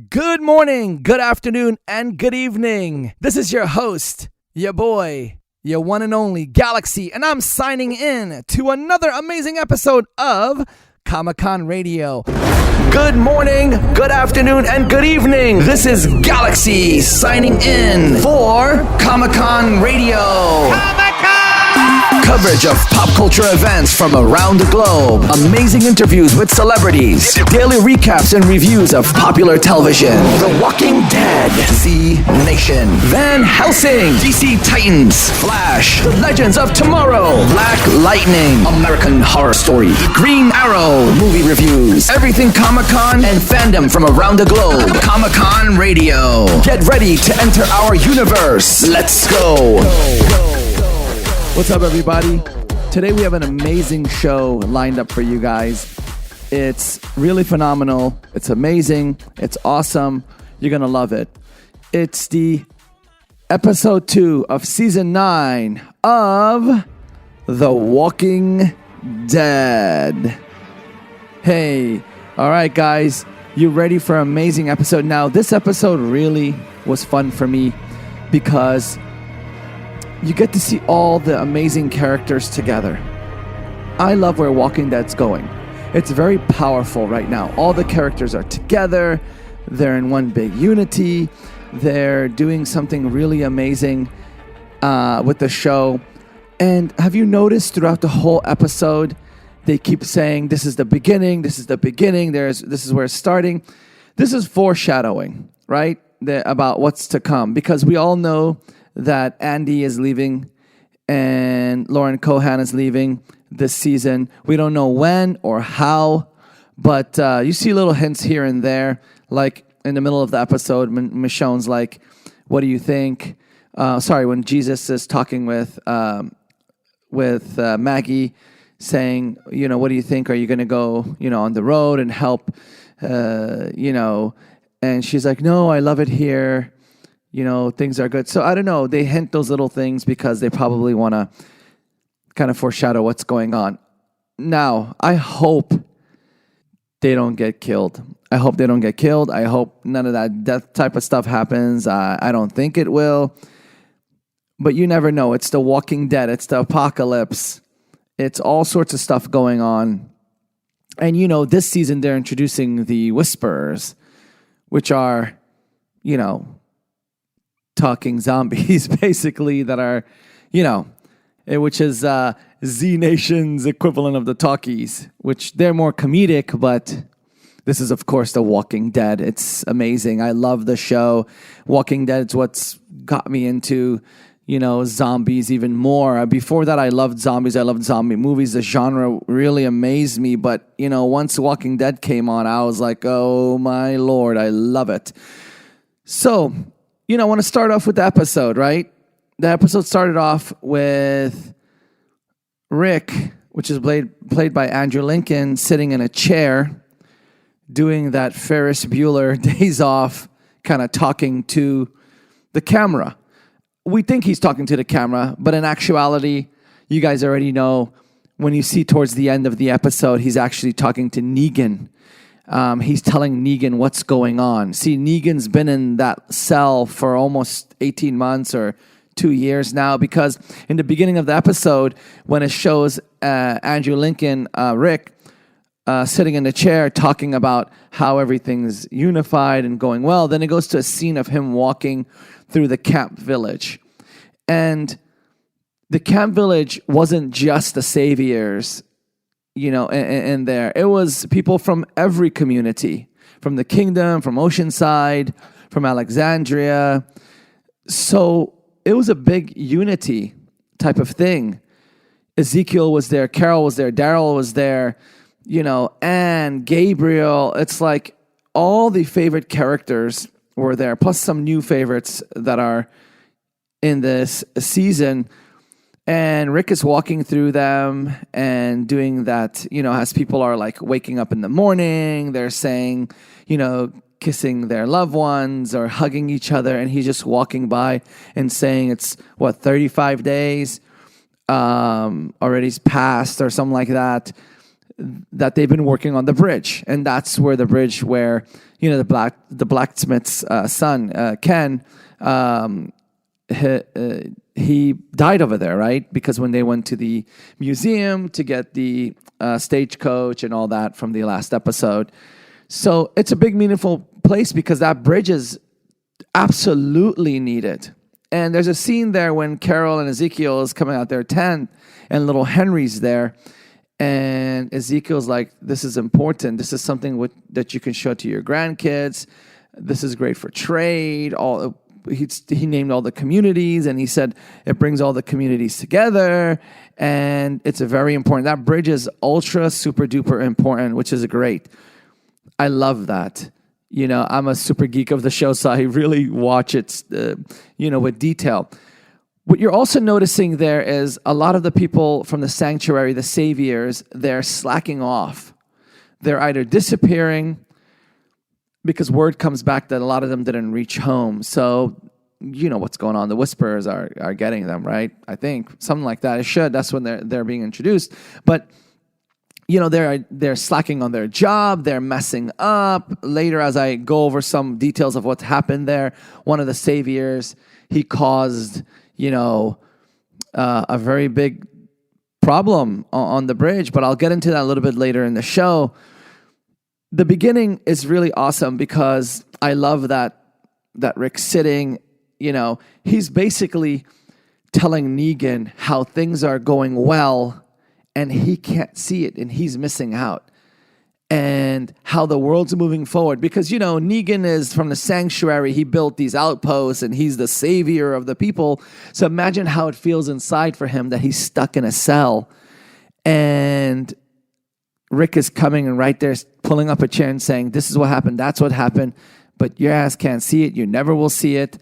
Good morning, good afternoon, and good evening. This is your host, your boy, your one and only Galaxy, and I'm signing in to another amazing episode of Comic-Con Radio. Good morning, good afternoon, and good evening. This is Galaxy signing in for Comic-Con Radio. Coverage of pop culture events from around the globe, amazing interviews with celebrities, daily recaps and reviews of popular television, The Walking Dead, Z Nation, Van Helsing, DC Titans, Flash, The Legends of Tomorrow, Black Lightning, American Horror Story, Green Arrow, movie reviews, everything Comic-Con and fandom from around the globe. Comic-Con Radio. Get ready to enter our universe. Let's go. What's up, everybody? Today we have an amazing show lined up for you guys. It's really phenomenal. It's amazing. It's awesome. You're going to love it. It's the episode 2 of season 9 of The Walking Dead. Hey, all right, guys. You ready for an amazing episode? Now, this episode really was fun for me because you get to see all the amazing characters together. I love where Walking Dead's going. It's very powerful right now. All the characters are together. They're in one big unity. They're doing something really amazing with the show. And have you noticed throughout the whole episode, they keep saying, this is the beginning, this is the beginning, this is where it's starting. This is foreshadowing, right? About what's to come. Because we all know that Andy is leaving and Lauren Cohan is leaving this season. We don't know when or how, but you see little hints here and there. Like in the middle of the episode, Michonne's like, what do you think? When Jesus is talking with Maggie, saying, what do you think? Are you going to go, on the road and help, And she's like, no, I love it here. Things are good. So I don't know. They hint those little things because they probably want to kind of foreshadow what's going on. Now, I hope they don't get killed. I hope none of that death type of stuff happens. I don't think it will. But you never know. It's The Walking Dead. It's the apocalypse. It's all sorts of stuff going on. And, this season they're introducing the Whisperers, which are, talking zombies, basically, that are, which is Z Nation's equivalent of the talkies, which they're more comedic, but this is, of course, The Walking Dead. It's amazing. I love the show. Walking Dead is what's got me into, zombies even more. Before that, I loved zombies. I loved zombie movies. The genre really amazed me, but, once Walking Dead came on, I was like, oh, my Lord, I love it. So, I want to start off with the episode, right? The episode started off with Rick, which is played by Andrew Lincoln, sitting in a chair, doing that Ferris Bueller Days Off, kind of talking to the camera. We think he's talking to the camera, but in actuality, you guys already know, when you see towards the end of the episode, he's actually talking to Negan. He's telling Negan what's going on. See, Negan's been in that cell for almost 18 months or 2 years now, because in the beginning of the episode, when it shows Andrew Lincoln, Rick, sitting in the chair talking about how everything's unified and going well, then it goes to a scene of him walking through the camp village. And the camp village wasn't just the saviors, in there. It was people from every community, from the kingdom, from Oceanside, from Alexandria. So it was a big unity type of thing. Ezekiel was there, Carol was there, Daryl was there, Anne, Gabriel. It's like all the favorite characters were there, plus some new favorites that are in this season. And Rick is walking through them and doing that, as people are like waking up in the morning, they're saying, kissing their loved ones or hugging each other. And he's just walking by and saying it's, 35 days already passed or something like that that they've been working on the bridge. And that's where the bridge where, the blacksmith's son, Ken, he died over there, right? Because when they went to the museum to get the stagecoach and all that from the last episode. So it's a big, meaningful place because that bridge is absolutely needed. And there's a scene there when Carol and Ezekiel is coming out their tent and little Henry's there. And Ezekiel's like, this is important. This is something that you can show to your grandkids. This is great for trade. He named all the communities, and he said it brings all the communities together, and it's a very important. That bridge is ultra, super duper important, which is great. I love that. I'm a super geek of the show, so I really watch it, with detail. What you're also noticing there is a lot of the people from the sanctuary, the saviors, they're slacking off. They're either disappearing because word comes back that a lot of them didn't reach home. So, what's going on. The Whisperers are getting them, right? I think something like that. It should. That's when they're being introduced. But they're slacking on their job. They're messing up. Later, as I go over some details of what's happened there, one of the saviors, he caused a very big problem on the bridge. But I'll get into that a little bit later in the show. The beginning is really awesome because I love that Rick's sitting, he's basically telling Negan how things are going well and he can't see it and he's missing out. And how the world's moving forward. Because, Negan is from the sanctuary. He built these outposts and he's the savior of the people. So imagine how it feels inside for him that he's stuck in a cell. And Rick is coming and right there pulling up a chair and saying, this is what happened, that's what happened, but your ass can't see it, you never will see it.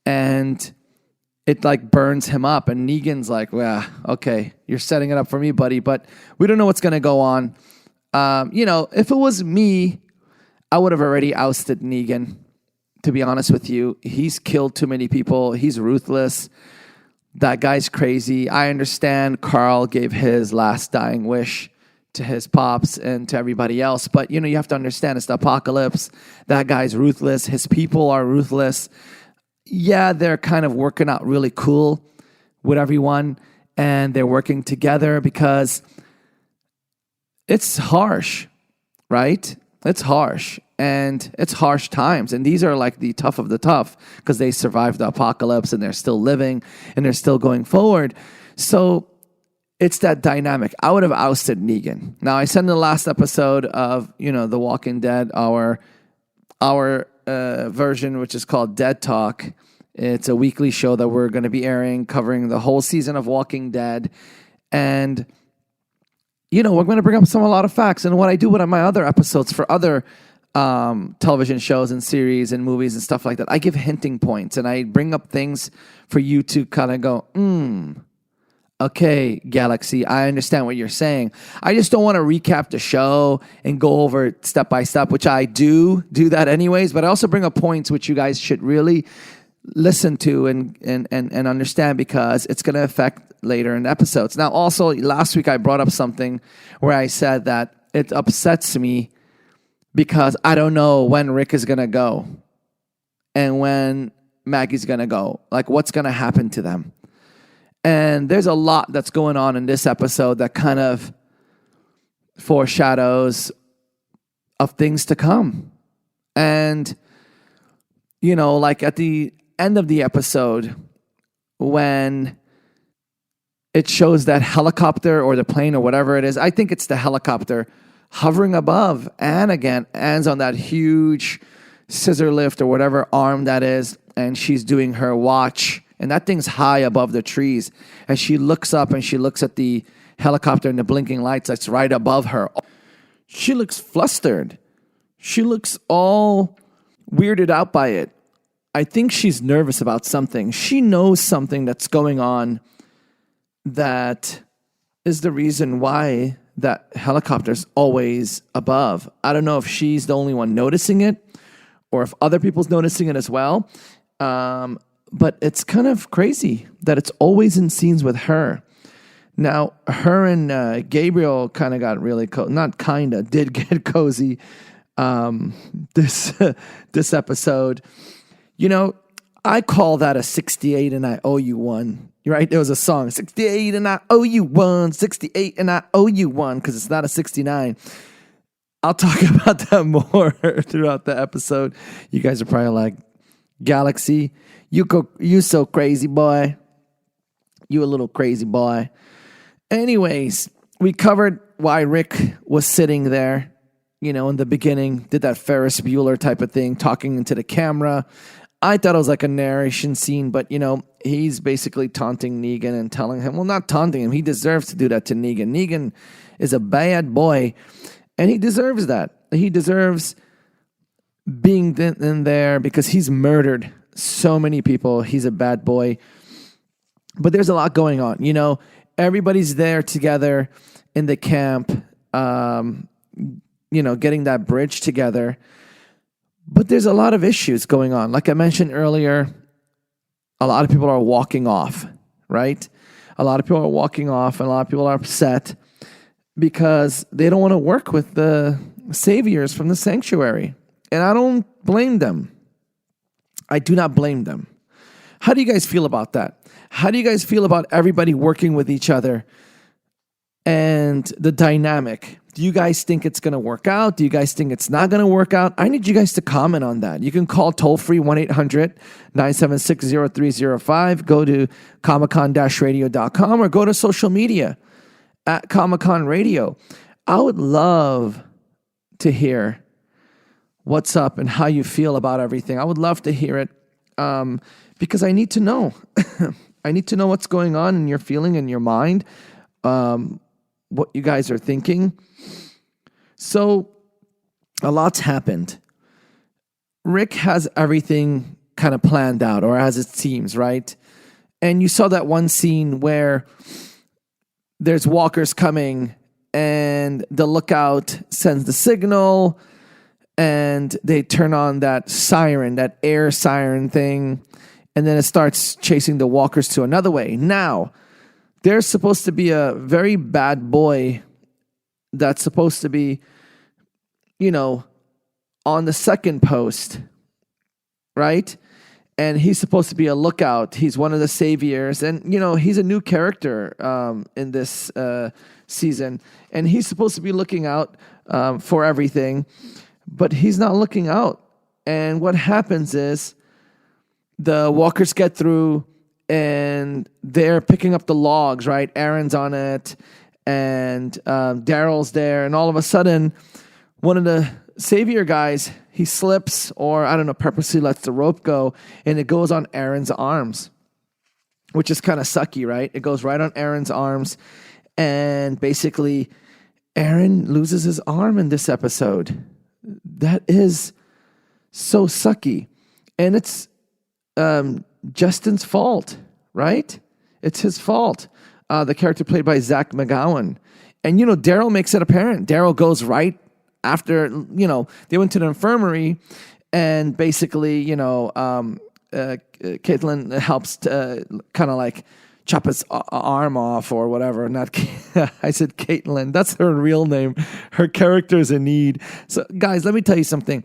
And it burns him up. And Negan's like, well, okay, you're setting it up for me, buddy, but we don't know what's going to go on. If it was me, I would have already ousted Negan, to be honest with you. He's killed too many people. He's ruthless. That guy's crazy. I understand Carl gave his last dying wish to his pops and to everybody else. But, you have to understand it's the apocalypse. That guy's ruthless. His people are ruthless. Yeah, they're kind of working out really cool with everyone. And they're working together because it's harsh, right? It's harsh. And it's harsh times. And these are like the tough of the tough because they survived the apocalypse and they're still living and they're still going forward. So it's that dynamic. I would have ousted Negan. Now, I said in the last episode of, The Walking Dead, our version, which is called Dead Talk. It's a weekly show that we're going to be airing, covering the whole season of Walking Dead. And, we're going to bring up a lot of facts. And what I do with my other episodes for other television shows and series and movies and stuff like that, I give hinting points. And I bring up things for you to kind of go, okay, Galaxy, I understand what you're saying. I just don't want to recap the show and go over it step by step, which I do that anyways. But I also bring up points which you guys should really listen to and understand because it's going to affect later in episodes. Now, also, last week I brought up something where I said that it upsets me because I don't know when Rick is going to go and when Maggie's going to go. Like, what's going to happen to them? And there's a lot that's going on in this episode that kind of foreshadows of things to come. And, like at the end of the episode, when it shows that helicopter or the plane or whatever it is, I think it's the helicopter hovering above. And again, Anne's on that huge scissor lift or whatever arm that is, and she's doing her watch. And that thing's high above the trees. And she looks up and she looks at the helicopter and the blinking lights that's right above her. She looks flustered. She looks all weirded out by it. I think she's nervous about something. She knows something that's going on that is the reason why that helicopter's always above. I don't know if she's the only one noticing it or if other people's noticing it as well. But it's kind of crazy that it's always in scenes with her. Now, her and Gabriel kind of got really did get cozy this episode. I call that a 68 and I owe you one. Right? There was a song, 68 and I owe you one, 68 and I owe you one, because it's not a 69. I'll talk about that more throughout the episode. You guys are probably like, Galaxy, you so crazy, boy. You a little crazy boy. Anyways, we covered why Rick was sitting there, in the beginning, did that Ferris Bueller type of thing, talking into the camera. I thought it was like a narration scene, but, he's basically taunting Negan and telling him, well, not taunting him, he deserves to do that to Negan. Negan is a bad boy, and he deserves that. He deserves being in there because he's murdered so many people. He's a bad boy. But there's a lot going on, Everybody's there together in the camp, getting that bridge together. But there's a lot of issues going on. Like I mentioned earlier, a lot of people are walking off, right? A lot of people are walking off, and a lot of people are upset because they don't want to work with the saviors from the sanctuary. And I don't blame them. I do not blame them. How do you guys feel about that? How do you guys feel about everybody working with each other and the dynamic? Do you guys think it's going to work out? Do you guys think it's not going to work out? I need you guys to comment on that. You can call toll-free 1-800-976-0305. Go to comiccon-radio.com or go to social media at Comic-Con Radio. I would love to hear what's up and how you feel about everything. I would love to hear it because I need to know. I need to know what's going on in your feeling, in your mind, what you guys are thinking. So a lot's happened. Rick has everything kind of planned out, or as it seems, right? And you saw that one scene where there's walkers coming and the lookout sends the signal and they turn on that siren, that air siren thing, and then it starts chasing the walkers to another way. Now, there's supposed to be a very bad boy that's supposed to be, on the second post, right? And he's supposed to be a lookout. He's one of the saviors. And, he's a new character in this season. And he's supposed to be looking out for everything. But he's not looking out. And what happens is the walkers get through and they're picking up the logs, right? Aaron's on it and Daryl's there. And all of a sudden, one of the savior guys, he slips or, I don't know, purposely lets the rope go and it goes on Aaron's arms, which is kind of sucky, right? It goes right on Aaron's arms and basically Aaron loses his arm in this episode. That is so sucky. And it's Justin's fault, right? It's his fault. The character played by Zach McGowan. And, Daryl makes it apparent. Daryl goes right after, they went to the infirmary and basically, Caitlin helps to kind of like chop his arm off or whatever. I said Caitlin. That's her real name. Her character's in need. So, guys, let me tell you something.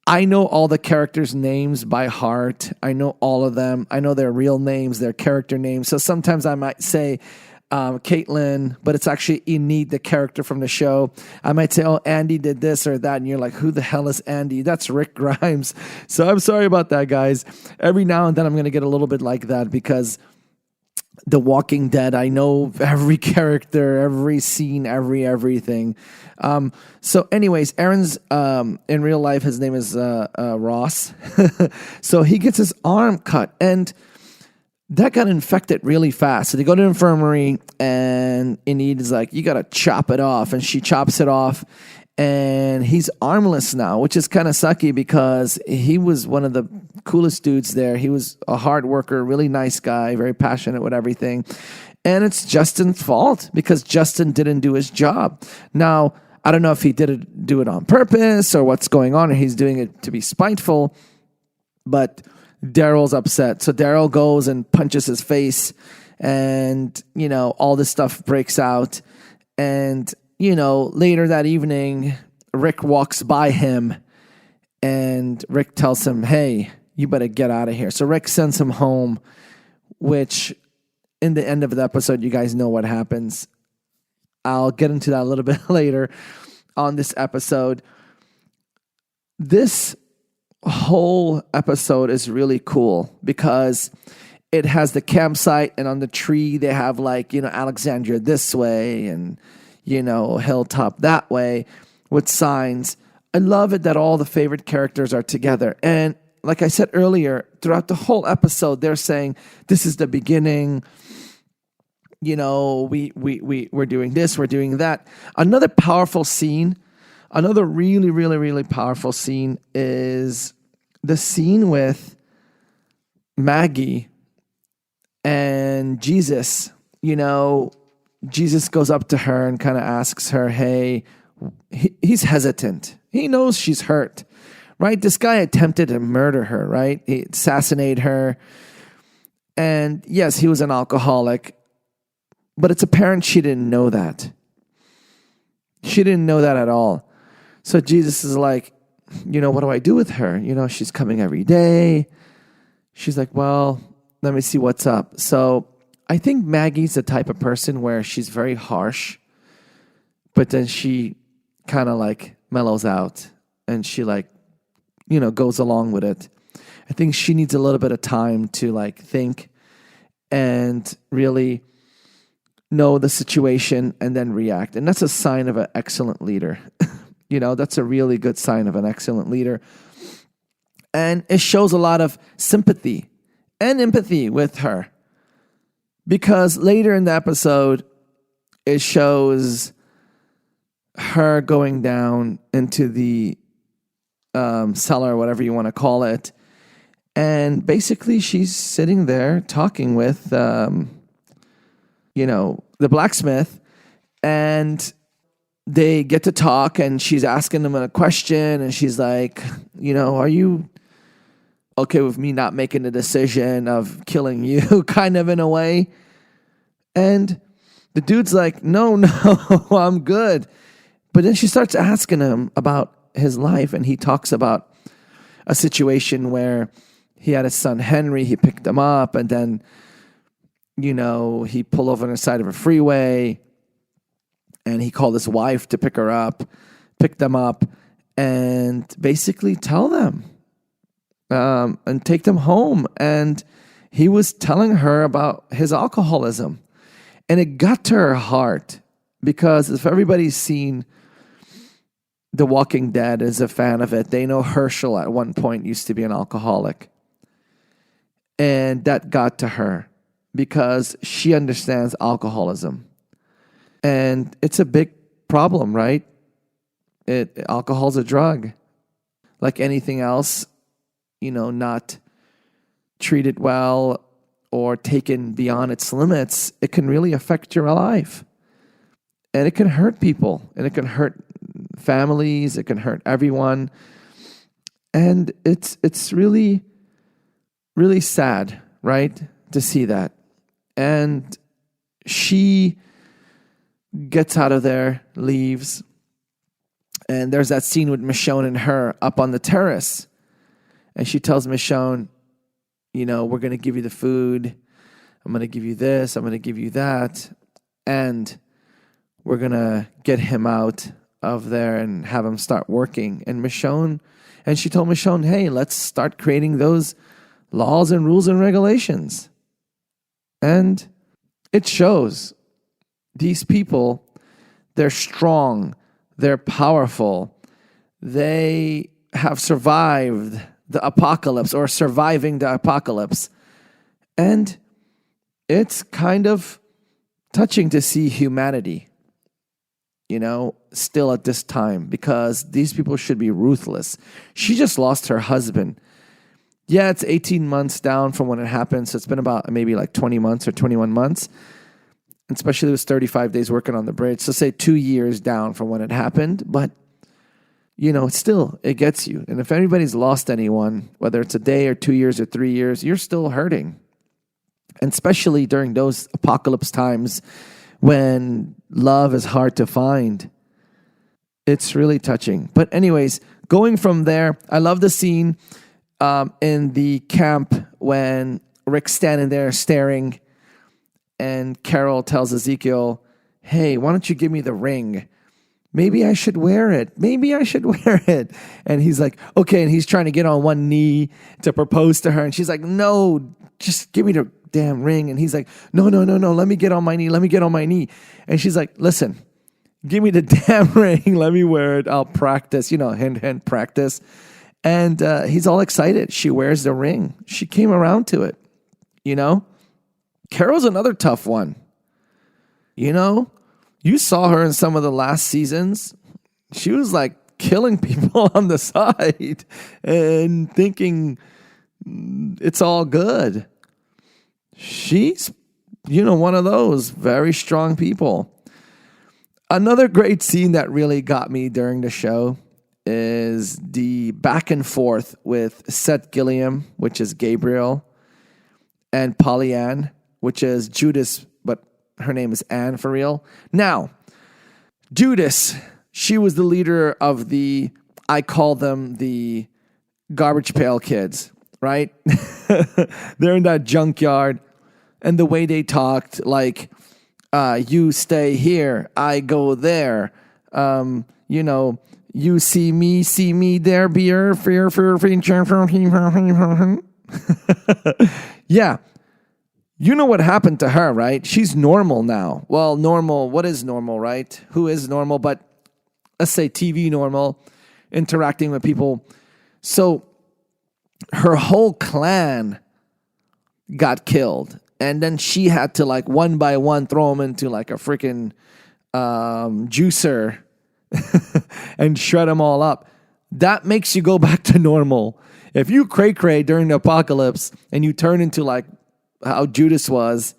I know all the characters' names by heart. I know all of them. I know their real names, their character names. So sometimes I might say Caitlin, but it's actually Enid, the character from the show. I might say, oh, Andy did this or that. And you're like, who the hell is Andy? That's Rick Grimes. So I'm sorry about that, guys. Every now and then I'm going to get a little bit like that because The Walking Dead, I know every character, every scene, everything. So anyways, Aaron's, in real life, his name is Ross. So he gets his arm cut and that got infected really fast. So they go to the infirmary and Enid is like, you got to chop it off. And she chops it off and he's armless now, which is kind of sucky because he was one of the coolest dudes there. He was a hard worker, really nice guy, very passionate with everything. And it's Justin's fault because Justin didn't do his job. Now, I don't know if he did do it on purpose or what's going on, or he's doing it to be spiteful, but Daryl's upset. So Daryl goes and punches his face And, all this stuff breaks out. And, later that evening, Rick walks by him and Rick tells him, hey, you better get out of here. So Rick sends him home, which in the end of the episode, you guys know what happens. I'll get into that a little bit later on this episode. This whole episode is really cool because it has the campsite, and on the tree they have Alexandria this way and, Hilltop that way with signs. I love it that all the favorite characters are together. And like I said earlier, throughout the whole episode, they're saying, this is the beginning. We're doing this, we're doing that. Another powerful scene, another really, really, really powerful scene is the scene with Maggie and Jesus. Jesus goes up to her and kind of asks her, hey, he's hesitant. He knows she's hurt, right? This guy attempted to murder her, right? He assassinated her. And yes, he was an alcoholic, but it's apparent she didn't know that. She didn't know that at all. So Jesus is like, what do I do with her? She's coming every day. She's like, well, let me see what's up. So I think Maggie's the type of person where she's very harsh, but then she kind of mellows out and she goes along with it. I think she needs a little bit of time to think and really know the situation and then react. And that's a sign of an excellent leader. That's a really good sign of an excellent leader. And it shows a lot of sympathy and empathy with her. Because later in the episode, it shows her going down into the cellar, whatever you want to call it. And basically, she's sitting there talking with, the blacksmith. And they get to talk, and she's asking him a question. And she's like, are you okay with me not making the decision of killing you, kind of in a way? And the dude's like, no, I'm good. But then she starts asking him about his life, and he talks about a situation where he had his son Henry, he picked him up, and then, he pulled over on the side of a freeway, and he called his wife to pick them up, and basically tell them, and take them home. And he was telling her about his alcoholism. And it got to her heart, because if everybody's seen The Walking Dead, is a fan of it, they know Herschel at one point used to be an alcoholic. And that got to her because she understands alcoholism. And it's a big problem, right? Alcohol's a drug. Like anything else, not treated well or taken beyond its limits, it can really affect your life. And it can hurt people, and it can hurt families, it can hurt everyone. And it's really, really sad, right, to see that. And she gets out of there, leaves, and there's that scene with Michonne and her up on the terrace. And she tells Michonne, we're going to give you the food. I'm going to give you this. I'm going to give you that. And we're going to get him out of there and have him start working. And she told Michonne, hey, let's start creating those laws and rules and regulations. And it shows. These people, they're strong. They're powerful. They have survived the apocalypse or surviving the apocalypse. And it's kind of touching to see humanity, still at this time, because these people should be ruthless. She just lost her husband. Yeah, it's 18 months down from when it happened. So it's been about maybe 20 months or 21 months. Especially it was 35 days working on the bridge. So say 2 years down from when it happened. But, still, it gets you. And if anybody's lost anyone, whether it's a day or 2 years or 3 years, you're still hurting. And especially during those apocalypse times when love is hard to find. It's really touching. But anyways, going from there, I love the scene in the camp when Rick's standing there staring and Carol tells Ezekiel, hey, why don't you give me the ring? Maybe I should wear it. Maybe I should wear it. And he's like, okay. And he's trying to get on one knee to propose to her. And she's like, no, just give me the damn ring. And he's like, no. Let me get on my knee. And she's like, listen, give me the damn ring. Let me wear it. I'll practice, hand practice. And he's all excited. She wears the ring. She came around to it, Carol's another tough one. You saw her in some of the last seasons. She was like killing people on the side and thinking it's all good. She's, one of those very strong people. Another great scene that really got me during the show is the back and forth with Seth Gilliam, which is Gabriel, and Pollyann, which is Judas, but her name is Anne for real. Now, Judas, she was the leader of I call them the garbage pail kids, right? They're in that junkyard, and the way they talked, like, you stay here, I go there, you see me there, beer, fear, yeah. You know what happened to her, right? She's normal now. Well, normal, what is normal, right? Who is normal? But let's say TV normal, interacting with people. So her whole clan got killed. And then she had to one by one throw them into a freaking juicer and shred them all up. That makes you go back to normal. If you cray during the apocalypse and you turn into how Judas was,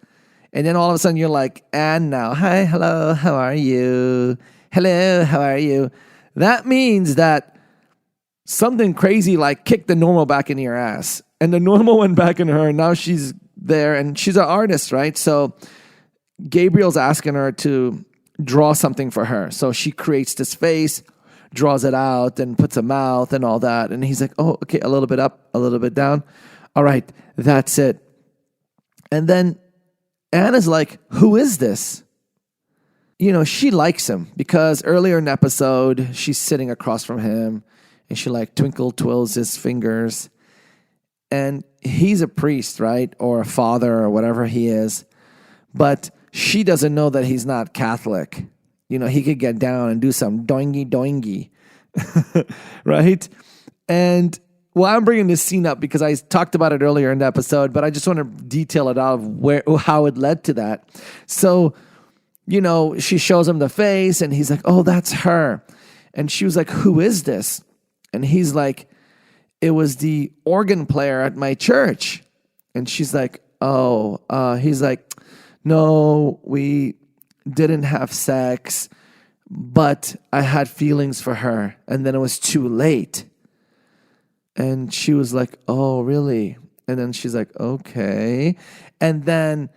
and then all of a sudden you're like, and now, hi, hello, how are you? Hello, how are you? That means that something crazy kicked the normal back in your ass. And the normal went back in her, and now she's there, and she's an artist, right? So Gabriel's asking her to draw something for her. So she creates this face, draws it out, and puts a mouth and all that. And he's like, oh, okay, a little bit up, a little bit down. All right, that's it. And then Anna's like, who is this? She likes him because earlier in the episode, she's sitting across from him and she twills his fingers. And he's a priest, right? Or a father or whatever he is. But she doesn't know that he's not Catholic. He could get down and do some doingy, right? And I'm bringing this scene up because I talked about it earlier in the episode, but I just want to detail it out of how it led to that. So, she shows him the face and he's like, oh, that's her. And she was like, who is this? And he's like, it was the organ player at my church. And she's like, oh, he's like, no, we didn't have sex, but I had feelings for her. And then it was too late. And she was like, oh, really? And then she's like, okay. And then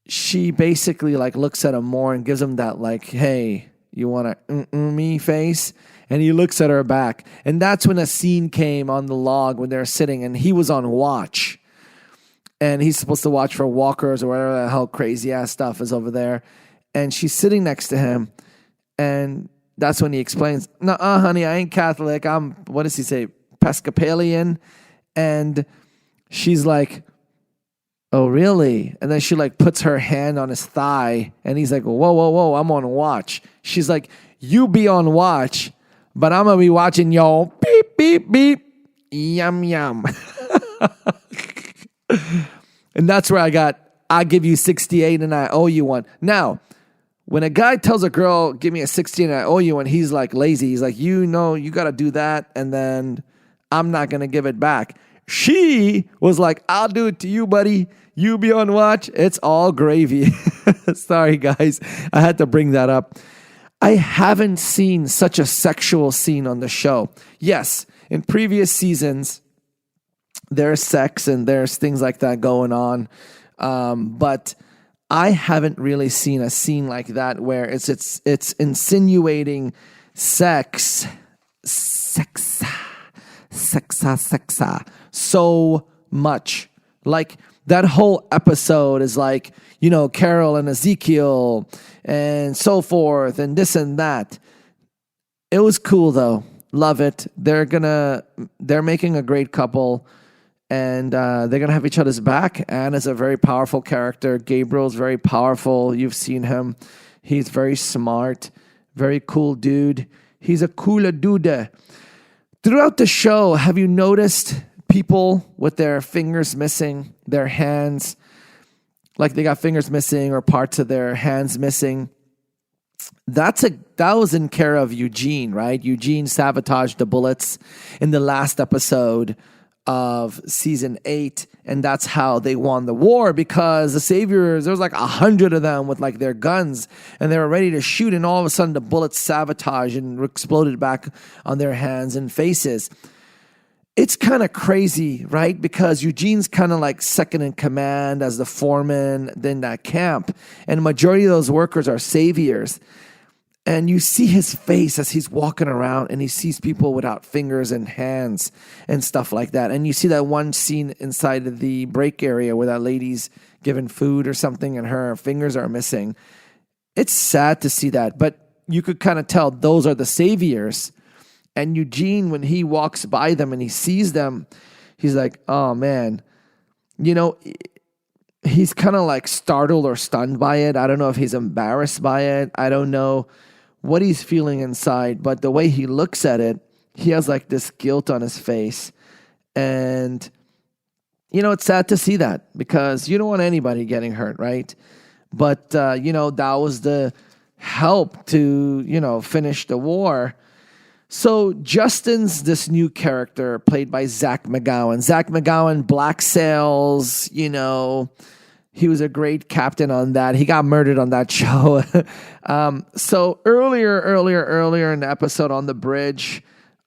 she basically looks at him more and gives him that hey, you want to me face? And he looks at her back. And that's when a scene came on the log when they're sitting and he was on watch. And he's supposed to watch for walkers or whatever the hell crazy ass stuff is over there. And she's sitting next to him. And that's when he explains, no, honey, I ain't Catholic. I'm, what does he say? Episcopalian. And she's like, oh, really? And then she puts her hand on his thigh and he's like, whoa, I'm on watch. She's like, you be on watch, but I'm going to be watching y'all. Beep, beep, beep. Yum, yum. And that's where I give you 68 and I owe you one. Now, when a guy tells a girl, give me a 68 and I owe you one, he's lazy. He's like, you got to do that. And then I'm not going to give it back. She was like, I'll do it to you, buddy. You be on watch. It's all gravy. Sorry, guys. I had to bring that up. I haven't seen such a sexual scene on the show. Yes, in previous seasons, there's sex and there's things like that going on. But I haven't really seen a scene like that where it's insinuating sexa so much. Like that whole episode is like, Carol and Ezekiel and so forth and this and that. It was cool though. Love it. They're making a great couple, and they're going to have each other's back. Anna's a very powerful character. Gabriel's very powerful. You've seen him. He's very smart, very cool dude. He's a cooler dude. Throughout the show, have you noticed people with their fingers missing, their hands, like they got fingers missing or parts of their hands missing? That was in care of Eugene, right? Eugene sabotaged the bullets in the last episode of season 8, and that's how they won the war, because the saviors, there was like 100 of them with like their guns, and they were ready to shoot, and all of a sudden the bullets sabotaged and exploded back on their hands and faces. It's kind of crazy, right? Because Eugene's kind of like second in command as the foreman in that camp, and the majority of those workers are saviors. And you see his face as he's walking around, and he sees people without fingers and hands and stuff like that. And you see that one scene inside of the break area where that lady's given food or something and her fingers are missing. It's sad to see that, but you could kind of tell those are the saviors. And Eugene, when he walks by them and he sees them, he's like, oh man, he's kind of like startled or stunned by it. I don't know if he's embarrassed by it. I don't know what he's feeling inside, but the way he looks at it, he has like this guilt on his face. And, it's sad to see that, because you don't want anybody getting hurt, right? But, that was the help to, finish the war. So Justin's this new character played by Zach McGowan. Zach McGowan, Black Sails, he was a great captain on that. He got murdered on that show. So earlier in the episode on the bridge,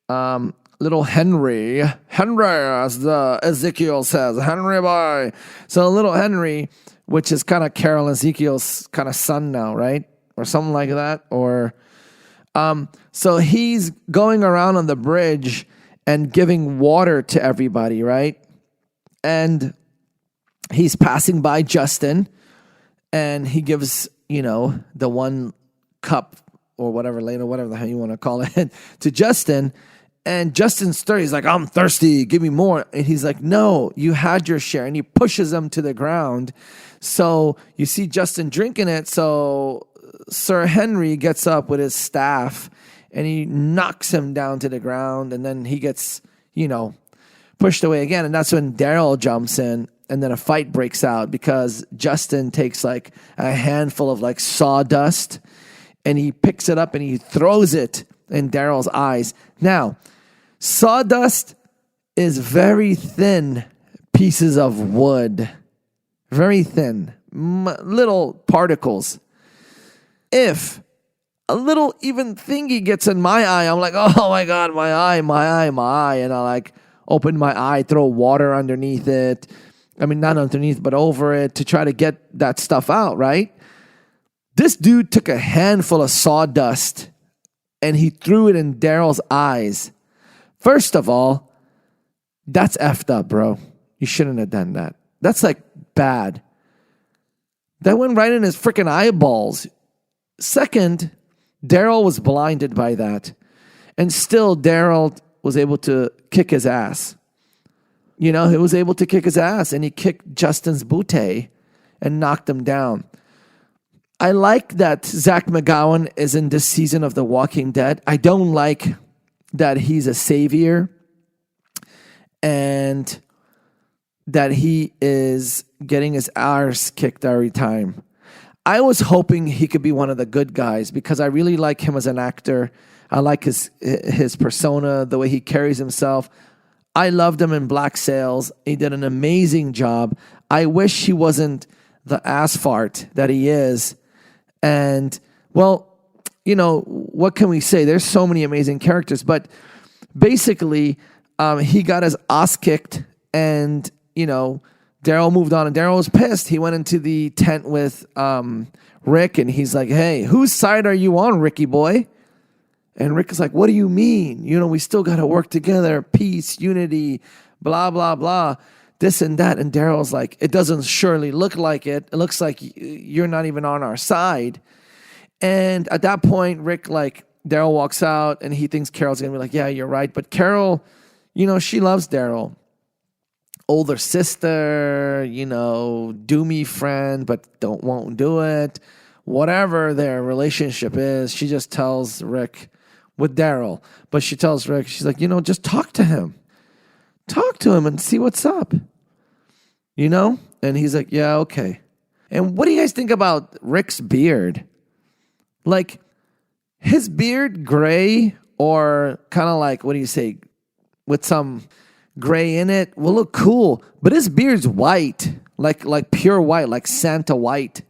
little Henry, as the Ezekiel says, Henry boy. So little Henry, which is kind of Carol and Ezekiel's kind of son now, right? Or something like that. Or so he's going around on the bridge and giving water to everybody, right? And he's passing by Justin, and he gives, the one cup or whatever the hell you want to call it, to Justin. And Justin's thirsty. He's like, I'm thirsty. Give me more. And he's like, no, you had your share. And he pushes him to the ground. So you see Justin drinking it. So Sir Henry gets up with his staff and he knocks him down to the ground. And then he gets, pushed away again. And that's when Daryl jumps in. And then a fight breaks out because Justin takes like a handful of like sawdust and he picks it up and he throws it in Daryl's eyes. Now, sawdust is very thin pieces of wood. Very thin. Little particles. If a little even thingy gets in my eye, I'm like, oh my God, my eye. And I like open my eye, throw water underneath it. I mean, not underneath, but over it to try to get that stuff out, right? This dude took a handful of sawdust and he threw it in Daryl's eyes. First of all, that's effed up, bro. You shouldn't have done that. That's like bad. That went right in his freaking eyeballs. Second, Daryl was blinded by that. And still, Daryl was able to kick his ass. He was able to kick his ass, and he kicked Justin's bootay and knocked him down. I like that Zach McGowan is in this season of The Walking Dead. I don't like that he's a savior and that he is getting his arse kicked every time. I was hoping he could be one of the good guys because I really like him as an actor. I like his persona, the way he carries himself. I loved him in Black Sails. He did an amazing job. I wish he wasn't the ass fart that he is. And, well, what can we say? There's so many amazing characters. But basically, he got his ass kicked. And, the Daryl moved on, and Daryl was pissed. He went into the tent with Rick, and he's like, hey, whose side are you on, Ricky boy? And Rick is like, what do you mean? We still got to work together, peace, unity, blah, blah, blah, this and that. And Daryl's like, it doesn't surely look like it. It looks like you're not even on our side. And at that point, Rick, Daryl walks out, and he thinks Carol's going to be like, yeah, you're right. But Carol, she loves Daryl. Older sister, do-me friend, but won't do it. Whatever their relationship is, she just tells Rick with Daryl. But she tells Rick, she's like, just talk to him. Talk to him and see what's up. And he's like, yeah, okay. And what do you guys think about Rick's beard? His beard gray or kind of what do you say, with some gray in it will look cool, but his beard's white, like pure white, like Santa white.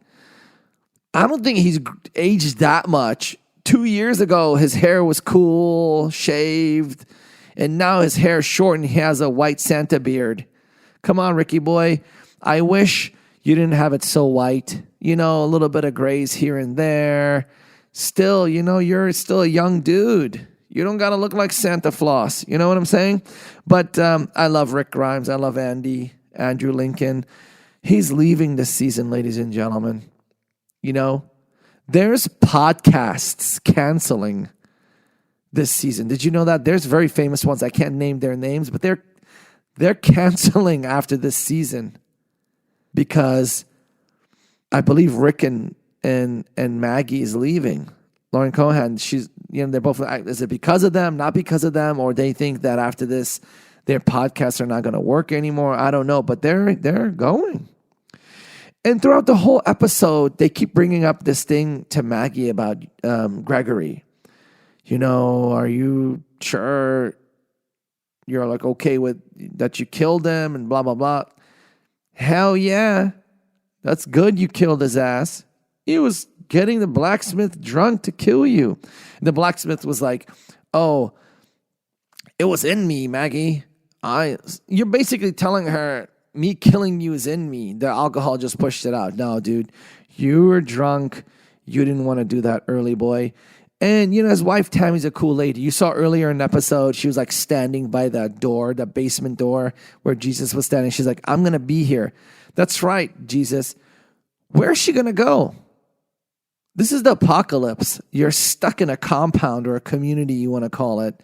I don't think he's aged that much. 2 years ago, his hair was cool, shaved, and now his hair's short and he has a white Santa beard. Come on, Ricky boy. I wish you didn't have it so white. A little bit of grays here and there. Still, you're still a young dude. You don't got to look like Santa Claus. You know what I'm saying? But I love Rick Grimes. I love Andrew Lincoln. He's leaving this season, ladies and gentlemen. There's podcasts canceling this season. Did you know that? There's very famous ones. I can't name their names, but they're canceling after this season because I believe Rick and Maggie is leaving. Lauren Cohan, they're both, is it because of them, not because of them, or they think that after this, their podcasts are not going to work anymore? I don't know, but they're going. And throughout the whole episode, they keep bringing up this thing to Maggie about Gregory. Are you sure you're okay with that you killed him and blah, blah, blah? Hell yeah. That's good you killed his ass. He was getting the blacksmith drunk to kill you. And the blacksmith was like, oh, it was in me, Maggie. You're basically telling her, me killing you is in me. The alcohol just pushed it out. No, dude, you were drunk. You didn't want to do that early, boy. And, his wife, Tammy's a cool lady. You saw earlier in the episode, she was standing by the door, the basement door where Jesus was standing. She's like, I'm going to be here. That's right, Jesus. Where's she going to go? This is the apocalypse. You're stuck in a compound or a community, you want to call it.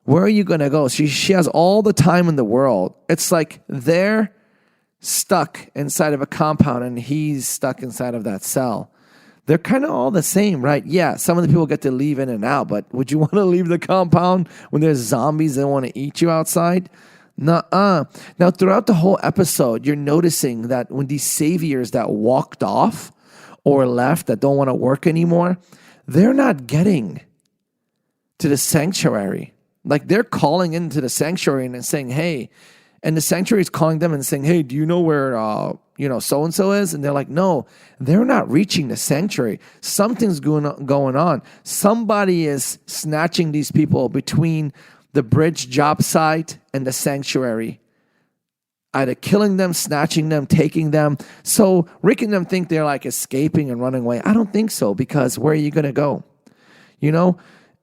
Where are you going to go? She has all the time in the world. It's like they're stuck inside of a compound and he's stuck inside of that cell. They're kind of all the same, right? Yeah, some of the people get to leave in and out, but would you want to leave the compound when there's zombies that want to eat you outside? Nuh-uh. Now, throughout the whole episode, you're noticing that when these saviors that walked off or left that don't want to work anymore, they're not getting to the sanctuary. They're calling into the sanctuary and saying, hey, and the sanctuary is calling them and saying, hey, do you know where, so-and-so is? And they're like, no, they're not reaching the sanctuary. Something's going on. Somebody is snatching these people between the bridge job site and the sanctuary. Either killing them, snatching them, taking them. So Rick and them think they're escaping and running away. I don't think so, because where are you going to go?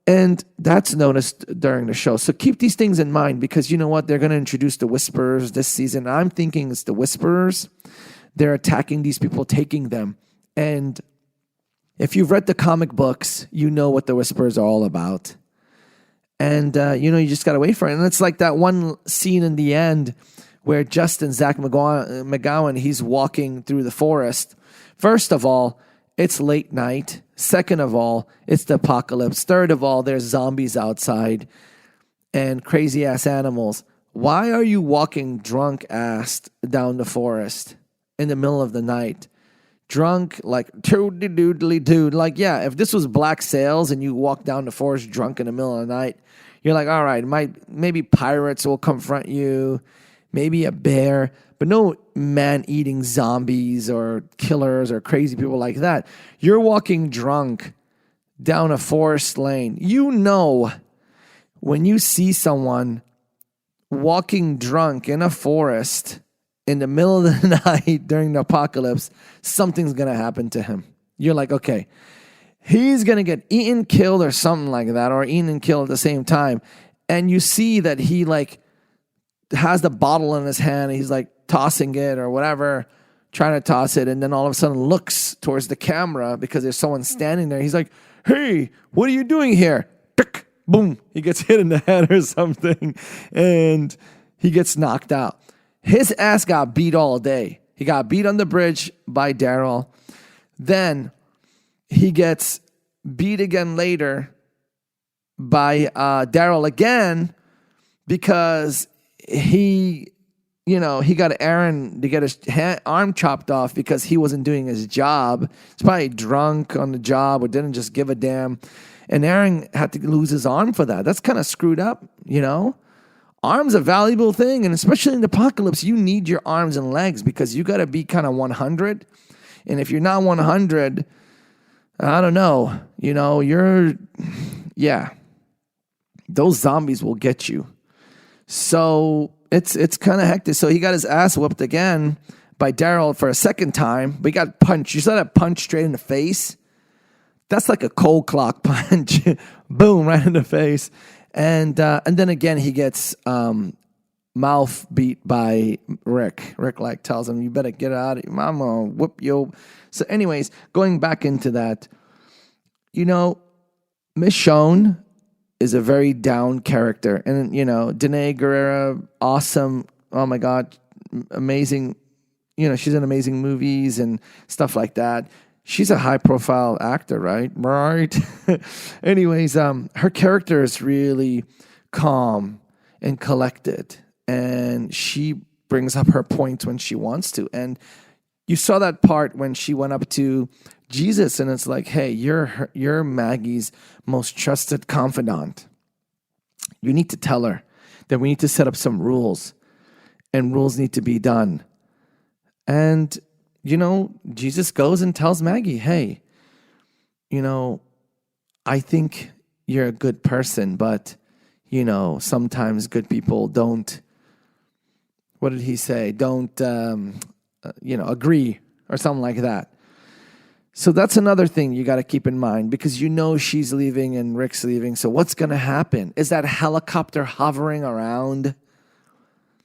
And that's noticed during the show. So keep these things in mind, because you know what? They're going to introduce the Whisperers this season. I'm thinking it's the Whisperers. They're attacking these people, taking them. And if you've read the comic books, you know what the Whisperers are all about. And, you just got to wait for it. And it's like that one scene in the end where Justin, Zach McGowan, he's walking through the forest. First of all, it's late night. Second of all, it's the apocalypse. Third of all, there's zombies outside and crazy-ass animals. Why are you walking drunk-assed down the forest in the middle of the night? Drunk, doodly-doodly-dude. Yeah, if this was Black Sails and you walk down the forest drunk in the middle of the night, you're like, all right, maybe pirates will confront you, maybe a bear, but no man-eating zombies or killers or crazy people like that. You're walking drunk down a forest lane. When you see someone walking drunk in a forest in the middle of the night during the apocalypse, something's going to happen to him. You're like, okay, he's going to get eaten, killed, or something like that, or eaten and killed at the same time. And you see that he like has the bottle in his hand. And he's like tossing it or whatever, trying to toss it. And then all of a sudden looks towards the camera because there's someone standing there. He's like, hey, what are you doing here? Boom. He gets hit in the head or something. And he gets knocked out. His ass got beat all day. He got beat on the bridge by Daryl. Then he gets beat again later by Daryl again because he got Aaron to get his arm chopped off because he wasn't doing his job. He's probably drunk on the job or didn't just give a damn. And Aaron had to lose his arm for that. That's kind of screwed up, Arm's a valuable thing, and especially in the apocalypse, you need your arms and legs because you got to be kind of 100. And if you're not 100, I don't know, those zombies will get you. So it's kind of hectic. So he got his ass whooped again by Daryl for a second time, but he got punched. You saw that punch straight in the face? That's like a cold clock punch. Boom, right in the face. And then again, he gets mouth beat by Rick. Rick like tells him, you better get out of here. I'm going to whoop you. So anyways, going back into that, Michonne is a very down character. And, Danae Guerrero, awesome. Oh, my God. Amazing. She's in amazing movies and stuff like that. She's a high-profile actor, right? Right. Anyways, her character is really calm and collected, and she brings up her points when she wants to. And you saw that part when she went up to Jesus, and it's like, hey, you're Maggie's most trusted confidant. You need to tell her that we need to set up some rules, and rules need to be done. And Jesus goes and tells Maggie, hey, I think you're a good person, but, sometimes good people don't, what did he say? Don't, agree or something like that. So that's another thing you got to keep in mind because she's leaving and Rick's leaving. So what's going to happen? Is that helicopter hovering around?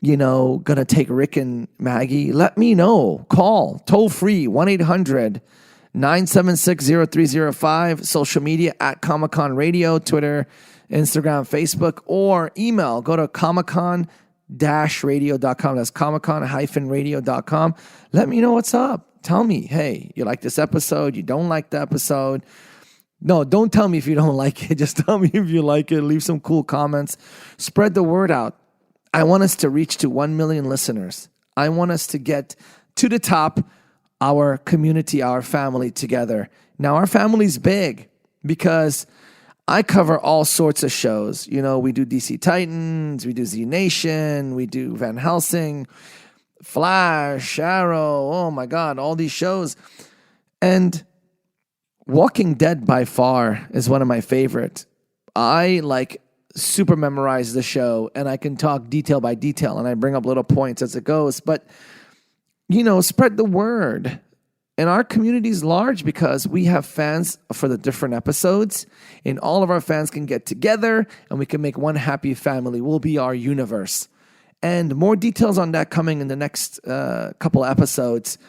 Going to take Rick and Maggie? Let me know. Call toll free 1-800-976-0305. Social media at Comic-Con Radio, Twitter, Instagram, Facebook, or email. Go to comiccon-radio.com. That's comiccon-radio.com. Let me know what's up. Tell me, hey, you like this episode? You don't like the episode? No, don't tell me if you don't like it. Just tell me if you like it. Leave some cool comments. Spread the word out. I want us to reach to 1 million listeners. I want us to get to the top, our community, our family together. Now, our family's big because I cover all sorts of shows. We do DC Titans, we do Z Nation, we do Van Helsing, Flash, Arrow, oh my God, all these shows. And Walking Dead by far is one of my favorite. I super memorize the show and I can talk detail by detail and I bring up little points as it goes. But, spread the word. And our community is large because we have fans for the different episodes and all of our fans can get together and we can make one happy family. We'll be our universe. And more details on that coming in the next couple episodes.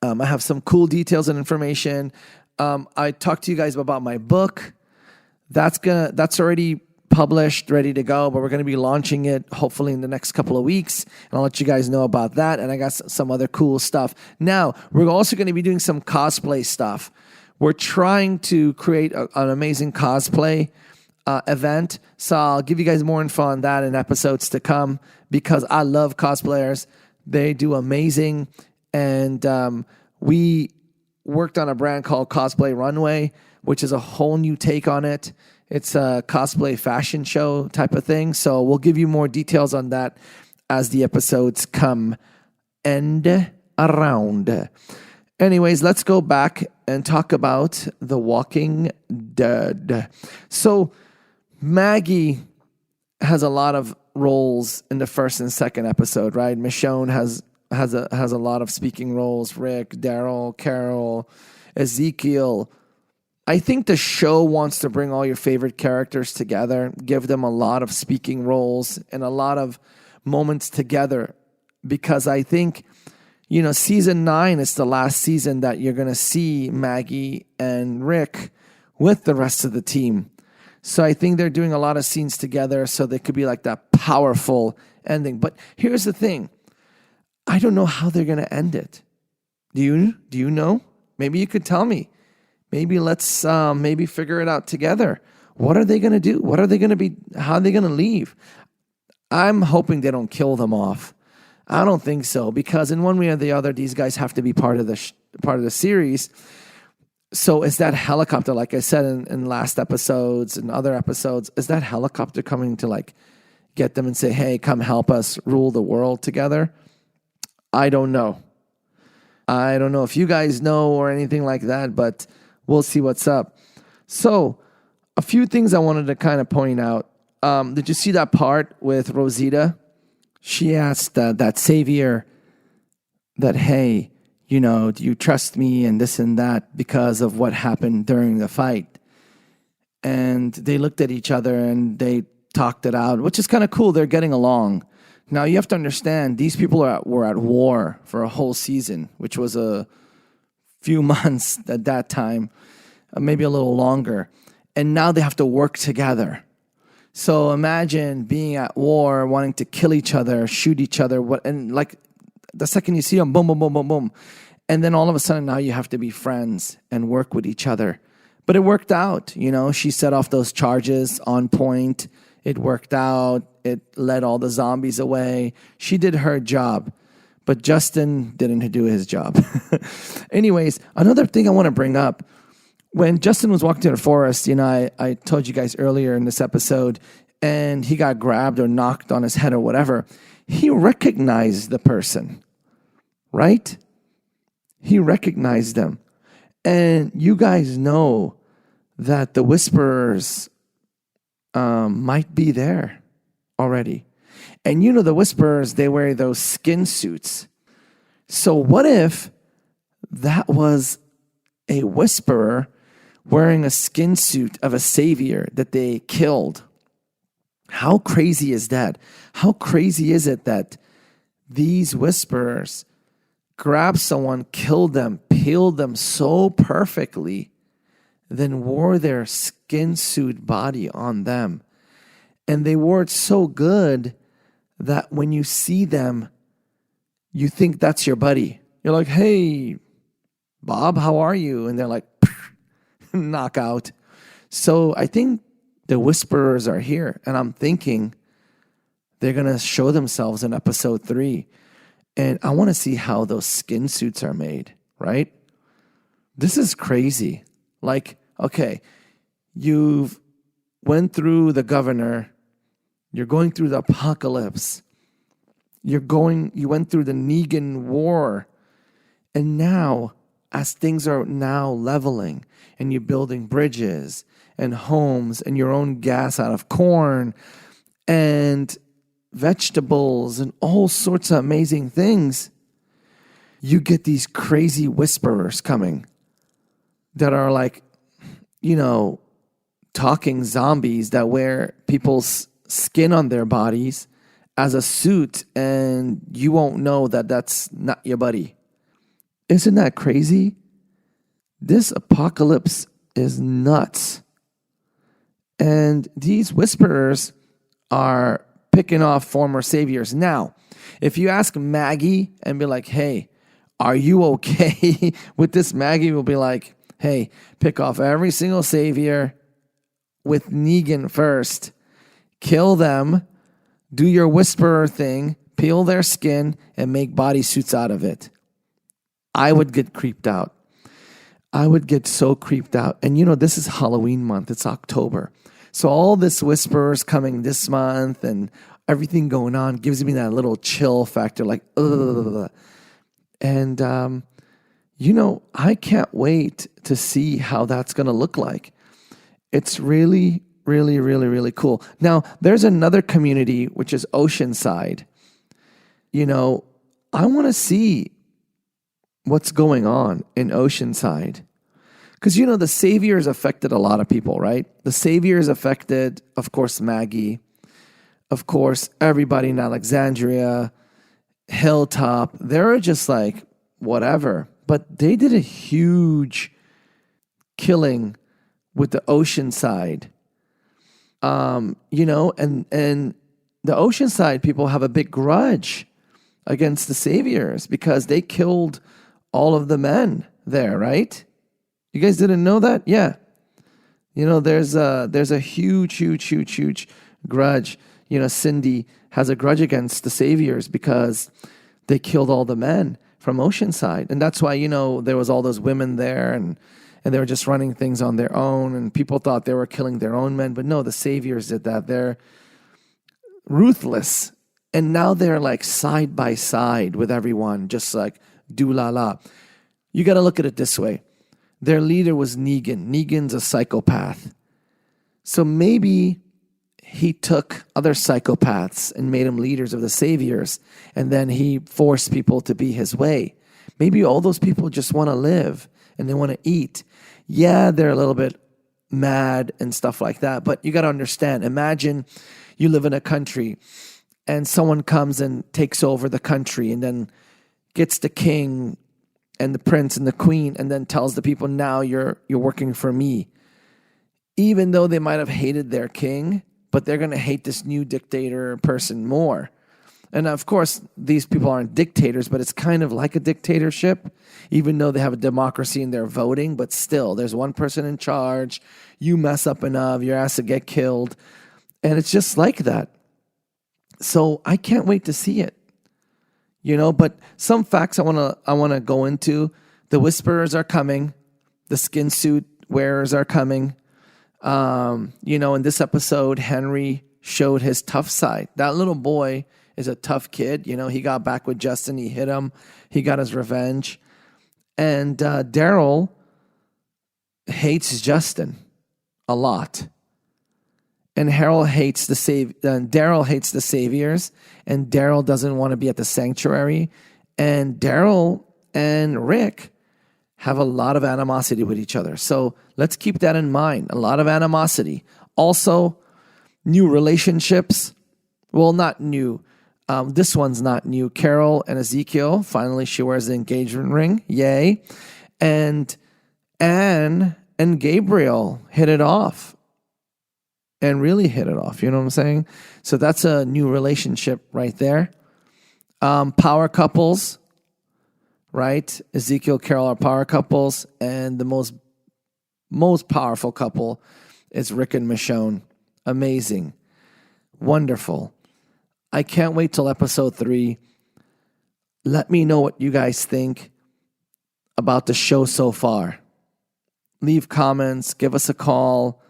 I have some cool details and information. I talked to you guys about my book. That's already published, ready to go, but we're going to be launching it hopefully in the next couple of weeks, and I'll let you guys know about that, and I got some other cool stuff. Now, we're also going to be doing some cosplay stuff. We're trying to create an amazing cosplay event, so I'll give you guys more info on that in episodes to come, because I love cosplayers. They do amazing, and we worked on a brand called Cosplay Runway, which is a whole new take on it. It's a cosplay fashion show type of thing. So we'll give you more details on that as the episodes come and around. Anyways, let's go back and talk about The Walking Dead. So Maggie has a lot of roles in the first and second episode, right? Michonne has has a lot of speaking roles. Rick, Daryl, Carol, Ezekiel. I think the show wants to bring all your favorite characters together, give them a lot of speaking roles and a lot of moments together, because I think, season 9 is the last season that you're going to see Maggie and Rick with the rest of the team. So I think they're doing a lot of scenes together so they could be like that powerful ending. But here's the thing. I don't know how they're going to end it. Do you know? Maybe you could tell me. Maybe let's maybe figure it out together. What are they going to do? What are they going to be? How are they going to leave? I'm hoping they don't kill them off. I don't think so, because in one way or the other, these guys have to be part of the series. So is that helicopter, like I said in last episodes and other episodes, is that helicopter coming to like get them and say, hey, come help us rule the world together? I don't know. I don't know if you guys know or anything like that, but we'll see what's up. So a few things I wanted to kind of point out. Did you see that part with Rosita? She asked that savior that, hey, do you trust me and this and that because of what happened during the fight? And they looked at each other and they talked it out, which is kind of cool. They're getting along. Now, you have to understand, these people were at war for a whole season, which was a few months at that time, maybe a little longer. And now they have to work together. So imagine being at war, wanting to kill each other, shoot each other, and like the second you see them, boom, boom, boom, boom, boom. And then all of a sudden now you have to be friends and work with each other. But it worked out, She set off those charges on point. It worked out. It led all the zombies away. She did her job. But Justin didn't do his job. Anyways, another thing I want to bring up. When Justin was walking through the forest, I told you guys earlier in this episode, and he got grabbed or knocked on his head or whatever, he recognized the person, right? He recognized them. And you guys know that the Whisperers might be there already. And the Whisperers, they wear those skin suits. So what if that was a Whisperer wearing a skin suit of a savior that they killed? How crazy is that? How crazy is it that these Whisperers grabbed someone, killed them, peeled them so perfectly, then wore their skin suit body on them? And they wore it so good that when you see them, you think that's your buddy. You're like, hey, Bob, how are you? And they're like, knockout. So I think the Whisperers are here. And I'm thinking they're going to show themselves in episode 3. And I want to see how those skin suits are made, right? This is crazy. Like, okay, you've went through the governor. You're going through the apocalypse. You went through the Negan war. And now, as things are now leveling and you're building bridges and homes and your own gas out of corn and vegetables and all sorts of amazing things, you get these crazy Whisperers coming that are like, talking zombies that wear people's skin on their bodies as a suit, and you won't know that that's not your buddy. Isn't that crazy? This apocalypse is nuts. And these Whisperers are picking off former saviors. Now, if you ask Maggie and be like, hey, are you okay with this? Maggie will be like, hey, pick off every single savior with Negan first. Kill them. Do your Whisperer thing. Peel their skin and make bodysuits out of it. I would get creeped out. I would get so creeped out. And this is Halloween month. It's October. So all this Whisperers coming this month and everything going on gives me that little chill factor, like, ugh. And, I can't wait to see how that's going to look like. It's really, really, really, really cool. Now, there's another community, which is Oceanside. I want to see what's going on in Oceanside. Because, the Saviors affected a lot of people, right? The Saviors affected, of course, Maggie. Of course, everybody in Alexandria, Hilltop. They were just like, whatever. But they did a huge killing with the Oceanside. And the Oceanside people have a big grudge against the Saviors because they killed all of the men there, right? You guys didn't know that? Yeah. There's a huge grudge. Cindy has a grudge against the Saviors because they killed all the men from Oceanside. And that's why, there was all those women there and they were just running things on their own and people thought they were killing their own men. But no, the Saviors did that. They're ruthless. And now they're like side by side with everyone, just like do la la. You got to look at it this way. Their leader was Negan. Negan's a psychopath. So maybe he took other psychopaths and made them leaders of the Saviors, and then he forced people to be his way. Maybe all those people just want to live and they want to eat. Yeah, they're a little bit mad and stuff like that, but you got to understand. Imagine you live in a country and someone comes and takes over the country and then gets the king and the prince and the queen and then tells the people, now you're working for me. Even though they might have hated their king, but they're going to hate this new dictator person more. And of course, these people aren't dictators, but it's kind of like a dictatorship, even though they have a democracy and they're voting, but still, there's one person in charge. You mess up enough, your ass to get killed. And it's just like that. So I can't wait to see it. But some facts I want to go into. The Whisperers are coming. The skin suit wearers are coming. In this episode, Henry showed his tough side. That little boy is a tough kid. He got back with Justin. He hit him. He got his revenge. And Daryl hates Justin a lot. And Daryl hates the Saviors, and Daryl doesn't want to be at the sanctuary. And Daryl and Rick have a lot of animosity with each other. So let's keep that in mind. A lot of animosity. Also, new relationships. Well, not new. This one's not new. Carol and Ezekiel, finally she wears the engagement ring. Yay. And Anne and Gabriel hit it off. And really hit it off, you know what I'm saying? So that's a new relationship right there. Power couples, right? Ezekiel, Carol are power couples, and the most powerful couple is Rick and Michonne. Amazing. Wonderful. I can't wait till episode 3. Let me know what you guys think about the show so far. Leave comments, give us a call.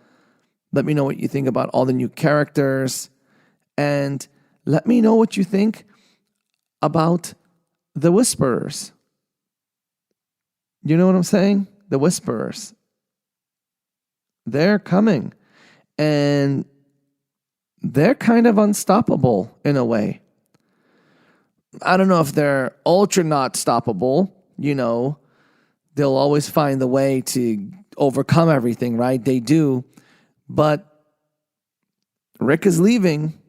Let me know what you think about all the new characters. And let me know what you think about the Whisperers. You know what I'm saying? The Whisperers. They're coming. And they're kind of unstoppable in a way. I don't know if they're ultra not stoppable. They'll always find the way to overcome everything, right? They do. But Rick is leaving,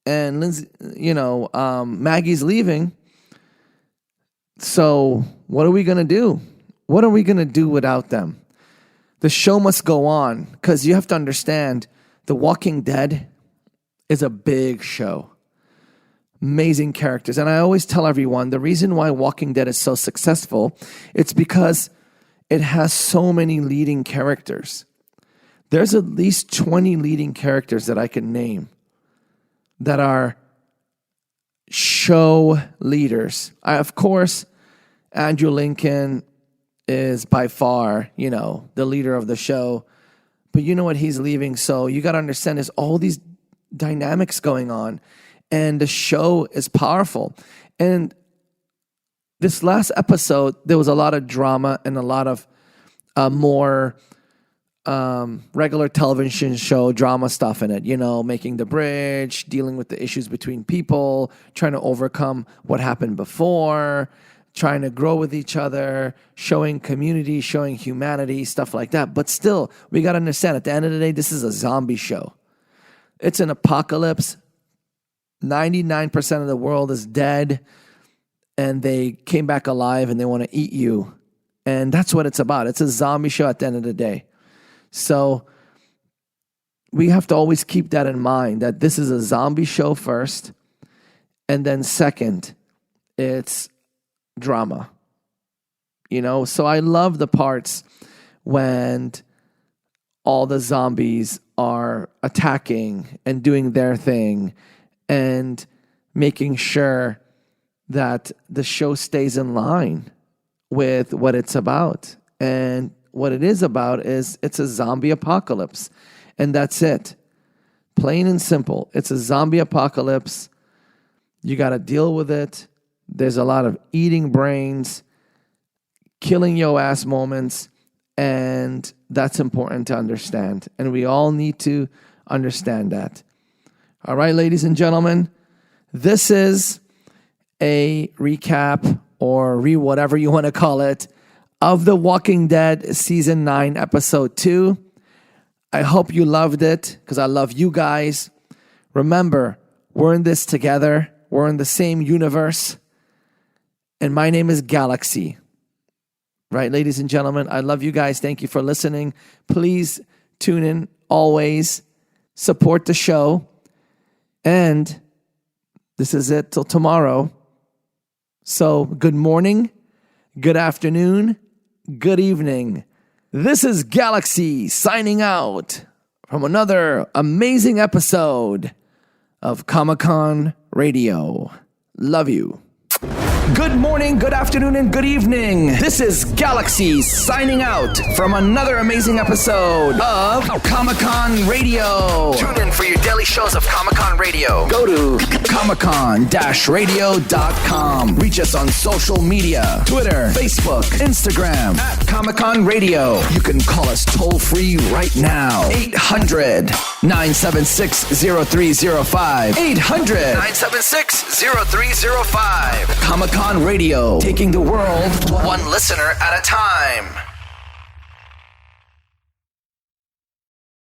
and Lindsay, Maggie's leaving. So what are we going to do? What are we going to do without them? The show must go on, because you have to understand, The Walking Dead is a big show. Amazing characters. And I always tell everyone, the reason why Walking Dead is so successful, it's because it has so many leading characters. There's at least 20 leading characters that I can name that are show leaders. Of course, Andrew Lincoln is by far, the leader of the show. But you know what? He's leaving. So you got to understand there's all these dynamics going on. And the show is powerful. And this last episode, there was a lot of drama and a lot of more regular television show drama stuff in it, making the bridge, dealing with the issues between people, trying to overcome what happened before, trying to grow with each other, showing community, showing humanity, stuff like that. But still, we got to understand, at the end of the day, this is a zombie show. It's an apocalypse. 99% of the world is dead, and they came back alive and they want to eat you. And that's what it's about. It's a zombie show at the end of the day. So we have to always keep that in mind, that this is a zombie show first, and then second, it's drama. So I love the parts when all the zombies are attacking and doing their thing and making sure that the show stays in line with what it's about. And what it is about is it's a zombie apocalypse. And that's it. Plain and simple. It's a zombie apocalypse. You got to deal with it. There's a lot of eating brains, killing your ass moments, and that's important to understand. And we all need to understand that. All right, ladies and gentlemen, this is a recap or whatever you want to call it of The Walking Dead Season 9, Episode 2. I hope you loved it because I love you guys. Remember, we're in this together. We're in the same universe. And my name is Galaxy. Right, ladies and gentlemen, I love you guys. Thank you for listening. Please tune in always. Support the show. And this is it till tomorrow. So good morning, good afternoon, good evening. This is Galaxy signing out from another amazing episode of Comic-Con Radio. Love you. Good morning, good afternoon, and good evening. This is Galaxy signing out from another amazing episode of Comic-Con Radio. Tune in for your daily shows of Comic-Con Radio. Go to comiccon-radio.com. Reach us on social media, Twitter, Facebook, Instagram, at Comic-Con Radio. You can call us toll-free right now. 800-976-0305. 800-976-0305. Comic-Con Radio, taking the world one listener at a time.